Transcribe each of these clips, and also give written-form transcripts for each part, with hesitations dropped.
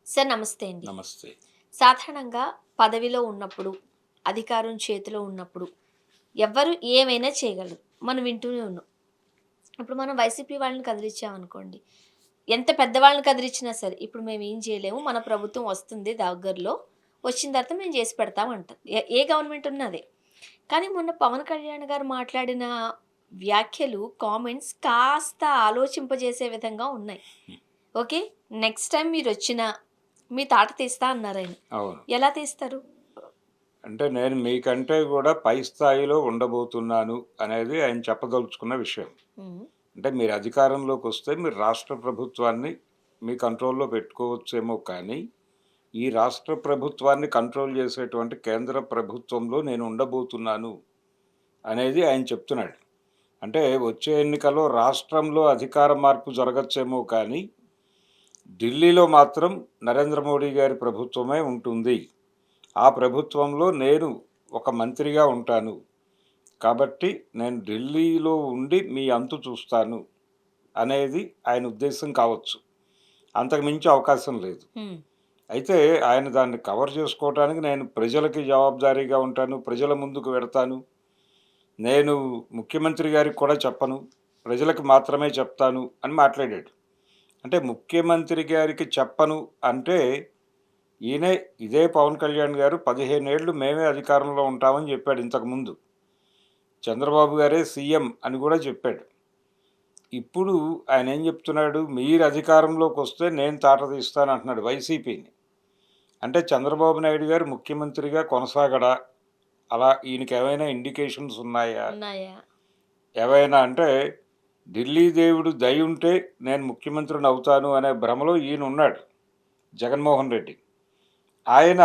Sir నమస్తే అండి. నమస్తే. సాధారణంగా పదవిలో ఉన్నప్పుడు, అధికారం చేతిలో ఉన్నప్పుడు ఎవ్వరు ఏమైనా చేయగలరు. మనం వింటూనే ఉన్నాం. ఇప్పుడు మనం వైసీపీ వాళ్ళని కదిలిచ్చామనుకోండి, ఎంత పెద్దవాళ్ళని కదిలిచ్చినా సరే, ఇప్పుడు మేమేం చేయలేము. మన ప్రభుత్వం వస్తుంది దగ్గరలో. వచ్చిన తర్వాత మేము చేసి పెడతాం అంటారు. ఏ గవర్నమెంట్ ఉన్నా అదే. కానీ మొన్న పవన్ కళ్యాణ్ గారు మాట్లాడిన వ్యాఖ్యలు, కామెంట్స్ కాస్త ఆలోచింపజేసే విధంగా ఉన్నాయి. ఓకే. నెక్స్ట్ టైమ్ మీరొచ్చినా, మీ తాట తీస్తా అన్నారాయన. అవును. ఎలా తీస్తారు? అంటే నేను మీకంటే గూడా పై స్థాయిలో ఉండబోతున్నాను అనేది ఆయన చెప్పదలుచుకున్న విషయం. హ్మ్. అంటే మీరు అధికారంలోకొస్తే మీరు రాష్ట్ర ప్రభుత్వాన్ని మీ కంట్రోల్‌లో పెట్టుకోవచ్చేమో కానీ, ఈ రాష్ట్ర ప్రభుత్వాన్ని కంట్రోల్ చేసేటువంటి కేంద్ర ప్రభుత్వంలో నేను ఉండబోతున్నాను అనేది ఆయన చెప్తున్నాడు. అంటే వచ్చే ఎన్నికల్లో రాష్ట్రంలో అధికార మార్పు జరగచ్చేమో కానీ, ఢిల్లీలో మాత్రం నరేంద్ర మోడీ గారి ప్రభుత్వమే ఉంటుంది. ఆ ప్రభుత్వంలో నేను ఒక మంత్రిగా ఉంటాను. కాబట్టి నేను ఢిల్లీలో ఉండి మీ అంతు చూస్తాను అనేది ఆయన ఉద్దేశం కావచ్చు. అంతకు మించి అవకాశం లేదు. హ్మ్. అయితే ఆయన దాన్ని కవర్ చేసుకోవటానికి నేను ప్రజలకి జవాబుదారీగా ఉంటాను. ప్రజల ముందుకు వెడతాను. నేను ముఖ్యమంత్రి గారికి కూడా చెప్పను. ప్రజలకు మాత్రమే చెప్తాను అని మాట్లాడాడు. అంటే ముఖ్యమంత్రి గారికి చెప్పను అంటే ఈయనే ఇదే పవన్ కళ్యాణ్ గారు 15 ఏళ్ళు మేమే అధికారంలో ఉంటామని చెప్పాడు ఇంతకుముందు. చంద్రబాబు గారే సీఎం అని కూడా చెప్పాడు. ఇప్పుడు ఆయన ఏం చెప్తున్నాడు? మీరు అధికారంలోకొస్తే నేను తాట తీస్తానంటున్నాడు వైసీపీని. అంటే చంద్రబాబు నాయుడు గారు ముఖ్యమంత్రిగా కొనసాగడా? అలా ఈయనకేమైనా ఇండికేషన్స్ ఉన్నాయా? ఉన్నాయా? ఏవైనా అంటే ఢిల్లీ దేవుడు దయుంటే నేను ముఖ్యమంత్రినవుతాను అనే భ్రమలో ఈయనున్నాడు జగన్మోహన్ రెడ్డి. ఆయన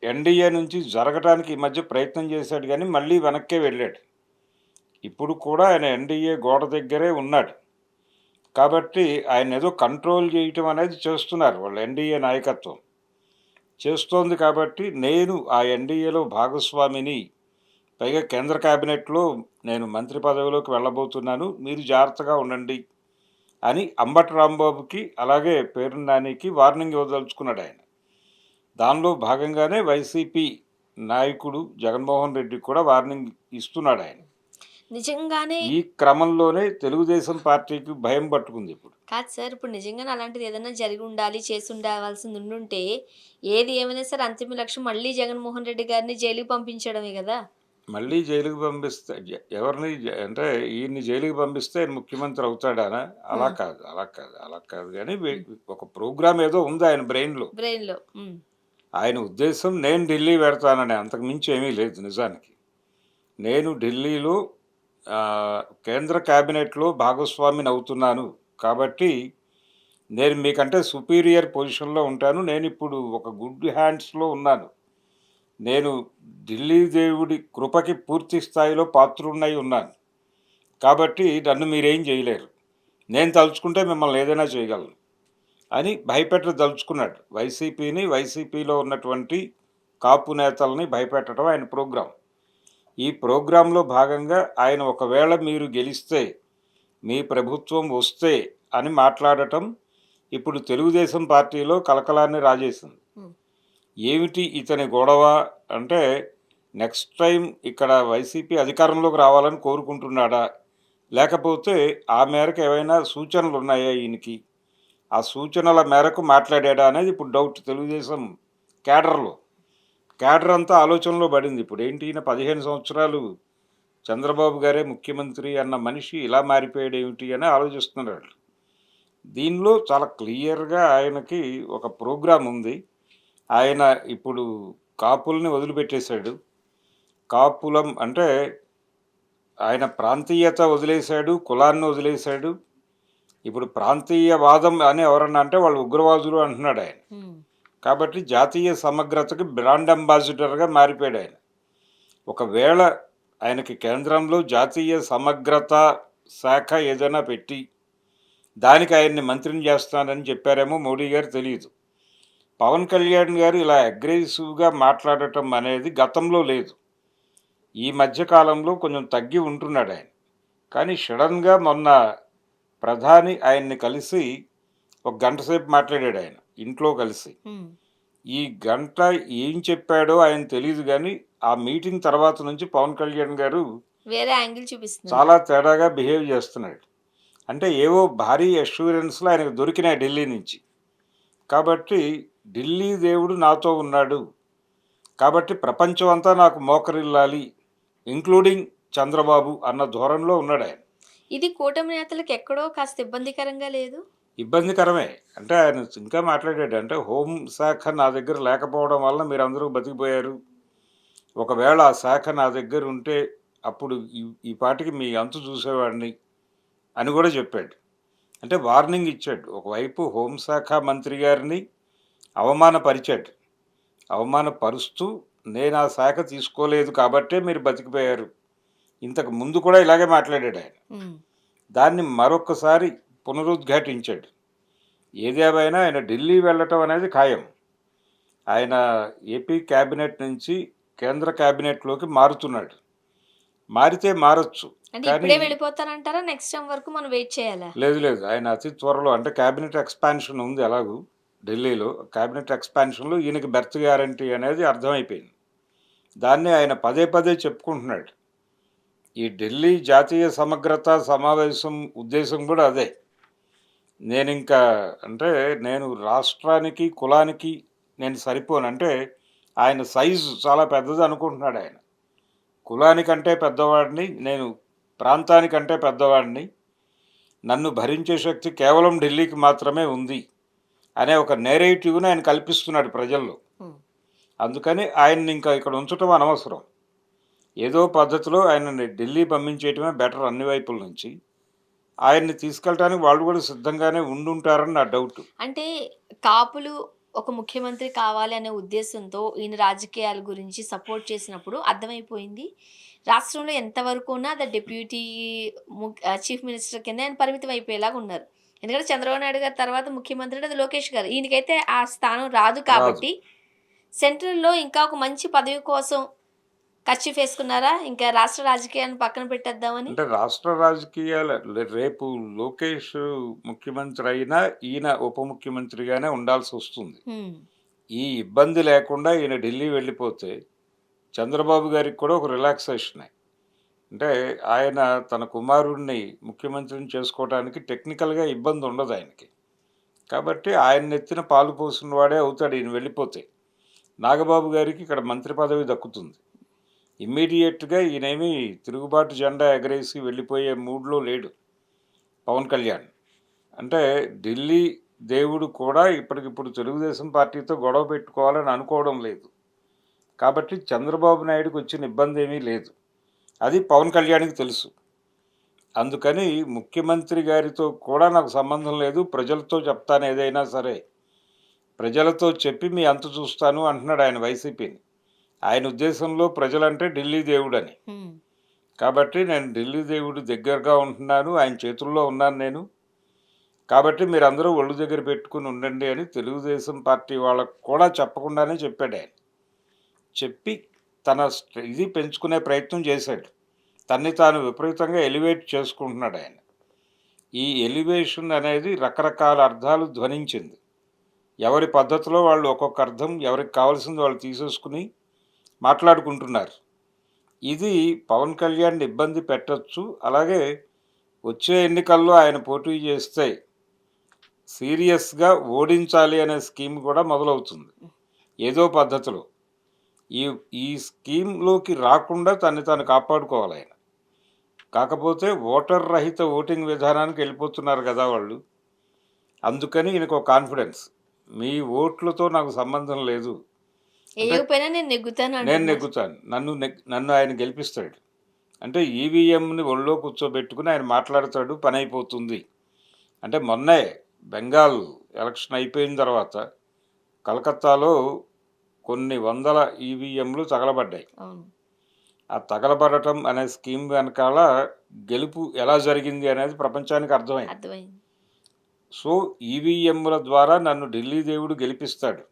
ఎన్‌డీఏ నుంచి జరగటానికి ఈ మధ్య ప్రయత్నం చేశాడు గానీ, మళ్ళీ వెనక్కే వెళ్ళాడు. ఇప్పుడు కూడా ఆయన ఎన్‌డీఏ గోడ దగ్గరే ఉన్నాడు. కాబట్టి ఆయన్నేదో కంట్రోల్ చేయటం అనేది చేస్తున్నారు వాళ్ళ ఎన్‌డీఏ నాయకత్వం. చేస్తోంది కాబట్టి నేను ఆ ఎన్‌డీఏలో భాగస్వామిని. పైగా కేంద్ర కేబినెట్‌లో నేను మంత్రి పదవిలోకి వెళ్ళబోతున్నాను. మీరు జాగ్రత్తగా ఉండండి అని అంబటి రాంబాబుకి, అలాగే పేర్ని నానికి వార్నింగ్ ఇవ్వదలుచుకున్నాడాయన. దానిలో భాగంగానే వైసీపీ నాయకుడు జగన్మోహన్ రెడ్డికి కూడా వార్నింగ్ ఇస్తున్నాడాయన. నిజంగానే ఈ క్రమంలోనే తెలుగుదేశం పార్టీకి భయం పట్టుకుంది ఇప్పుడు. కాదు సార్. ఇప్పుడు నిజంగానే అలాంటిది ఏదన్నా జరిగి ఉండాలి, చేసుండాల్సింది ఉండుంటే, ఏది ఏమైనా సరే అంతిమ లక్ష్యం మళ్ళీ జగన్మోహన్ రెడ్డి గారిని జైలుకి పంపించడమే గదా! మళ్ళీ జైలుకి పంపిస్తే ఎవరిని అంటే ఈయన్ని జైలుకి పంపిస్తే ఆయన ముఖ్యమంత్రి అవుతాడానా? అలా హ్మ్. కాదు, అలా కాదు, అలా కాదు గానీ హ్మ్. ఒక ప్రోగ్రామ్ ఏదో ఉంది ఆయన బ్రెయిన్‌లో. బ్రెయిన్‌లో. హ్మ్. ఆయన ఉద్దేశం నేను ఢిల్లీ వెడతానని, అంతకు మించి ఏమీ లేదు నిజానికి. నేను ఢిల్లీలో కేంద్ర కేబినెట్‌లో భాగస్వామినవుతున్నాను. కాబట్టి నేను మీకంటే సుపీరియర్ పొజిషన్‌లో ఉంటాను. నేనిప్పుడు ఒక గుడ్ హ్యాండ్స్‌లో ఉన్నాను. నేను ఢిల్లీ దేవుడి కృపకి పూర్తి స్థాయిలో పాత్రుడినై ఉన్నాను. కాబట్టి నన్ను మీరేం చేయలేరు. నేను తలుచుకుంటే మిమ్మల్ని ఏదైనా చేయగలను అని భయపెట్టదలుచుకున్నాడు. వైసీపీని, వైసీపీలో ఉన్నటువంటి కాపు నేతల్ని భయపెట్టడం ఆయన ప్రోగ్రాం. ఈ ప్రోగ్రాంలో భాగంగా ఆయన ఒకవేళ మీరు గెలిస్తే, మీ ప్రభుత్వం వస్తే అని మాట్లాడటం ఇప్పుడు తెలుగుదేశం పార్టీలో కలకలాన్ని రాజేసింది. హ్మ్. ఏమిటి ఇతని గొడవ అంటే, నెక్స్ట్ టైమ్ ఇక్కడ వైసీపీ అధికారంలోకి రావాలని కోరుకుంటున్నాడా? లేకపోతే ఆ మేరకు ఏవైనా సూచనలున్నాయా ఈయనకి? ఆ సూచనల మేరకు మాట్లాడాడా అనేది ఇప్పుడు డౌట్ తెలుగుదేశం క్యాడర్‌లో. క్యాడర్ అంతా ఆలోచనలో పడింది. ఇప్పుడేంటి ఈయన 15 సంవత్సరాలు చంద్రబాబు గారే ముఖ్యమంత్రి అన్న మనిషి ఇలా మారిపోయాడేమిటి అని ఆలోచిస్తున్నారాళ్ళు. దీనిలో చాలా క్లియర్‌గా ఆయనకి ఒక ప్రోగ్రామ్ ఉంది. ఆయన ఇప్పుడు కాపుల్ని వదిలిపెట్టేశాడు. కాపులం అంటే ఆయన ప్రాంతీయత వదిలేశాడు, కులాన్ని వదిలేశాడు. ఇప్పుడు ప్రాంతీయవాదం అని ఎవరన్నా అంటే వాళ్ళు ఉగ్రవాదులు అంటున్నాడాయన. హ్మ్. కాబట్టి జాతీయ సమగ్రతకి బ్రాండ్ అంబాసిడర్‌గా మారిపోయాడాయన. ఒకవేళ ఆయనకి కేంద్రంలో జాతీయ సమగ్రత శాఖ ఏదైనా పెట్టి, దానికి ఆయన్ని మంత్రిని చేస్తానని చెప్పారేమో మోడీ గారు తెలీదు. పవన్ కళ్యాణ్ గారు ఇలా అగ్రెసివ్‌గా మాట్లాడటం అనేది గతంలో లేదు. ఈ మధ్య కాలంలో కొంచెం తగ్గి ఉంటున్నాడాయన. కానీ సడెన్‌గా మొన్న ప్రధాని ఆయన్ని కలిసి ఒక గంట సేపు మాట్లాడాడాయన. ఇంట్లో కలిసి. హ్మ్. ఈ గంట ఏం చెప్పాడో ఆయన తెలీదు గానీ, ఆ మీటింగ్ తర్వాత నుంచి పవన్ కళ్యాణ్ గారు వేరే యాంగిల్ చూపిస్తున్నారు. చాలా తేడాగా బిహేవ్ చేస్తున్నాడు. అంటే ఏవో భారీ అష్యూరెన్స్‌లు ఆయనకు దొరికినాయి ఢిల్లీ నుంచి. కాబట్టి ఢిల్లీ దేవుడు నాతో ఉన్నాడు. కాబట్టి ప్రపంచం అంతా నాకు మోకరిల్లాలి. ఇంక్లూడింగ్ చంద్రబాబు అన్న ధోరణిలో ఉన్నాడాయన. ఇది కూటమి నేతలకు ఎక్కడో కాస్త ఇబ్బందికరంగా లేదు? ఇబ్బందికరమే. అంటే ఆయన ఇంకా మాట్లాడాడు. అంటే హోంశాఖ నా దగ్గర లేకపోవడం వల్ల మీరందరూ బతికిపోయారు. ఒకవేళ ఆ శాఖ నా దగ్గర ఉంటే అప్పుడు ఈ ఈ పాటికి మీ అంతు చూసేవాడిని అని కూడా చెప్పాడు. అంటే వార్నింగ్ ఇచ్చాడు. ఒకవైపు హోంశాఖ మంత్రి గారిని అవమానపరిచాడు. అవమానపరుస్తూ నేను ఆ శాఖ తీసుకోలేదు కాబట్టే మీరు బతికిపోయారు. ఇంతకు ముందు కూడా ఇలాగే మాట్లాడాడు ఆయన. హ్మ్. దాన్ని మరొకసారి పునరుద్ఘాటించాడు. ఏదేమైనా ఆయన ఢిల్లీ వెళ్ళటం అనేది ఖాయం. ఆయన ఏపీ క్యాబినెట్ నుంచి కేంద్ర క్యాబినెట్లోకి మారుతున్నాడు. మారితే మారొచ్చు. అంటే కానీ ఇప్పుడే వెళ్ళిపోతారంటారా? నెక్స్ట్ టైమ్ వరకు మనం వెయిట్ చేయాలా? లేదు లేదు. ఆయన అతి త్వరలో అంటే క్యాబినెట్ ఎక్స్‌పాన్షన్ ఉంది ఎలాగూ ఢిల్లీలో. క్యాబినెట్ ఎక్స్‌పాన్షన్‌లో ఈయనకి బెర్త్ గ్యారంటీ అనేది అర్థమైపోయింది. దాన్ని ఆయన పదే పదే చెప్పుకుంటున్నాడు. ఈ ఢిల్లీ జాతీయ సమగ్రత సమావేశం ఉద్దేశం కూడా అదే. నేనింకా అంటే నేను రాష్ట్రానికి, కులానికి నేను సరిపోను. అంటే ఆయన సైజు చాలా పెద్దది అనుకుంటున్నాడు ఆయన. కులానికంటే పెద్దవాడిని, నేను ప్రాంతానికంటే పెద్దవాడిని. నన్ను భరించే శక్తి కేవలం ఢిల్లీకి మాత్రమే ఉంది అనే ఒక నేరేటివ్‌ని ఆయన కల్పిస్తున్నాడు ప్రజల్లో. హ్మ్. అందుకని ఆయన్ని ఇంకా ఇక్కడ ఉంచటం అనవసరం. ఏదో పద్ధతిలో ఆయనని ఢిల్లీ పంపించేయటమే బెటర్ అన్ని వైపుల నుంచి. ఆయన్ని తీసుకెళ్ళటానికి వాళ్ళు కూడా సిద్ధంగానే ఉండుంటారని నా డౌటు. అంటే కాపులు ఒక ముఖ్యమంత్రి కావాలి అనే ఉద్దేశంతో ఈయన రాజకీయాల గురించి సపోర్ట్ చేసినప్పుడు అర్థమైపోయింది. రాష్ట్రంలో ఎంతవరకు ఉన్నా అది డిప్యూటీ చీఫ్ మినిస్టర్ కింద ఆయన పరిమితం అయిపోయేలాగా ఉన్నారు. ఎందుకంటే చంద్రబాబు నాయుడు గారి తర్వాత ముఖ్యమంత్రి అంటే అది లోకేష్ గారు. ఈయనకైతే ఆ స్థానం రాదు రాదు. కాబట్టి సెంట్రల్‌లో ఇంకా ఒక మంచి పదవి కోసం కర్చీఫ్ ఏసుకున్నారా? ఇంకా రాష్ట్ర రాజకీయాలను పక్కన పెట్టేద్దామని? అంటే రాష్ట్ర రాజకీయాల రేపు లోకేష్ ముఖ్యమంత్రి అయినా ఈయన ఉప ముఖ్యమంత్రిగానే ఉండాల్సొస్తుంది. హ్మ్. ఈ ఇబ్బంది లేకుండా ఈయన ఢిల్లీ వెళ్ళిపోతే చంద్రబాబు గారికి కూడా ఒక రిలాక్సేషనే. అంటే ఆయన తన కుమారుడిని ముఖ్యమంత్రిని చేసుకోవడానికి టెక్నికల్‌గా ఇబ్బంది ఉండదు ఆయనకి. కాబట్టి ఆయన నెత్తిన పాలు పోసిన వాడే అవుతాడు ఈయన వెళ్ళిపోతే. నాగబాబు గారికి ఇక్కడ మంత్రి పదవి దక్కుతుంది. ఇమ్మీడియేట్‌గా ఈయనేమి తిరుగుబాటు జెండా ఎగరేసి వెళ్ళిపోయే మూడ్‌లో లేడు పవన్ కళ్యాణ్. అంటే ఢిల్లీ దేవుడు కూడా ఇప్పటికిప్పుడు తెలుగుదేశం పార్టీతో గొడవ పెట్టుకోవాలని అనుకోవడం లేదు. కాబట్టి చంద్రబాబు నాయుడుకి వచ్చిన ఇబ్బందేమీ లేదు. అది పవన్ కళ్యాణ్‌కి తెలుసు. అందుకని ముఖ్యమంత్రి గారితో కూడా నాకు సంబంధం లేదు. ప్రజలతో చెప్తాను ఏదైనా సరే. ప్రజలతో చెప్పి మీ అంతు చూస్తాను అంటున్నాడు ఆయన వైసీపీని. ఆయన ఉద్దేశంలో ప్రజలంటే ఢిల్లీ దేవుడని. హ్మ్. కాబట్టి నేను ఢిల్లీ దేవుడి దగ్గరగా ఉంటున్నాను. ఆయన చేతుల్లో ఉన్నాను నేను. కాబట్టి మీరందరూ ఒళ్ళు దగ్గర పెట్టుకొని ఉండండి అని తెలుగుదేశం పార్టీ వాళ్ళకి కూడా చెప్పకుండానే చెప్పాడాయన. చెప్పి తన ఇది పెంచుకునే ప్రయత్నం చేశాడు. తన్ని తాను విపరీతంగా ఎలివేట్ చేసుకుంటున్నాడాయన. ఈ ఎలివేషన్ అనేది రకరకాల అర్థాలు ధ్వనించింది. ఎవరి పద్ధతిలో వాళ్ళు ఒక్కొక్క అర్థం ఎవరికి కావాల్సింది వాళ్ళు తీసేసుకుని మాట్లాడుకుంటున్నారు. ఇది పవన్ కళ్యాణ్‌ని ఇబ్బంది పెట్టొచ్చు. అలాగే వచ్చే ఎన్నికల్లో ఆయన పోటీ చేస్తే సీరియస్‌గా ఓడించాలి అనే స్కీమ్ కూడా మొదలవుతుంది. ఏదో పద్ధతిలో. ఈ ఈ స్కీమ్‌లోకి రాకుండా తన్ని తాను కాపాడుకోవాలాయన. కాకపోతే ఓటర్ రహిత ఓటింగ్ విధానానికి వెళ్ళిపోతున్నారు గదా వాళ్ళు. అందుకని ఈయనకో కాన్ఫిడెన్స్. మీ ఓట్లతో నాకు సంబంధం లేదు. అంటే ఎయ్యకపోయినా నేను నెగ్గుతాను నేను అంటున్నారు. నెగ్గుతాను. నన్ను ఆయన గెలిపిస్తాడు. అంటే ఈవీఎంని ఒళ్ళో కూర్చోబెట్టుకుని ఆయన మాట్లాడతాడు పనైపోతుంది. అంటే మొన్నే బెంగాల్ ఎలక్షన్ అయిపోయిన తర్వాత కలకత్తాలో కొన్ని వందల ఈవీఎంలు తగలబడ్డాయి. అవును. ఆ తగలబడటం అనే స్కీమ్ వెనకాల గెలుపు ఎలా జరిగింది అనేది ప్రపంచానికి అర్థమైంది. అర్థమైంది. సో ఈవీఎంల ద్వారా నన్ను ఢిల్లీ దేవుడు గెలిపిస్తాడు.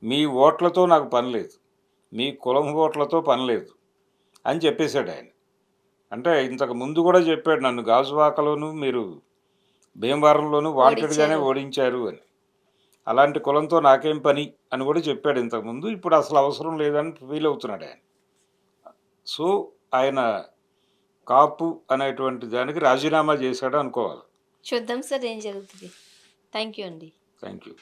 మీ ఓట్లతో నాకు పని లేదు. మీ కులం ఓట్లతో పని లేదు అని చెప్పేశాడు ఆయన. అంటే ఇంతకు ముందు కూడా చెప్పాడు నన్ను గాజువాకలోను మీరు భీమవరంలోను వాంటెడ్‌గానే ఓడించారు. ఓడించారు అని. అలాంటి కులంతో నాకేం పని అని కూడా చెప్పాడు ఇంతకుముందు. ఇప్పుడు అసలు అవసరం లేదని ఫీల్ అవుతున్నాడు ఆయన. సో, ఆయన కాపు అనేటువంటి దానికి రాజీనామా చేశాడు అనుకోవాలి. చూద్దాం సార్ ఏం జరుగుతుంది. థ్యాంక్ యూ అండి. Thank you.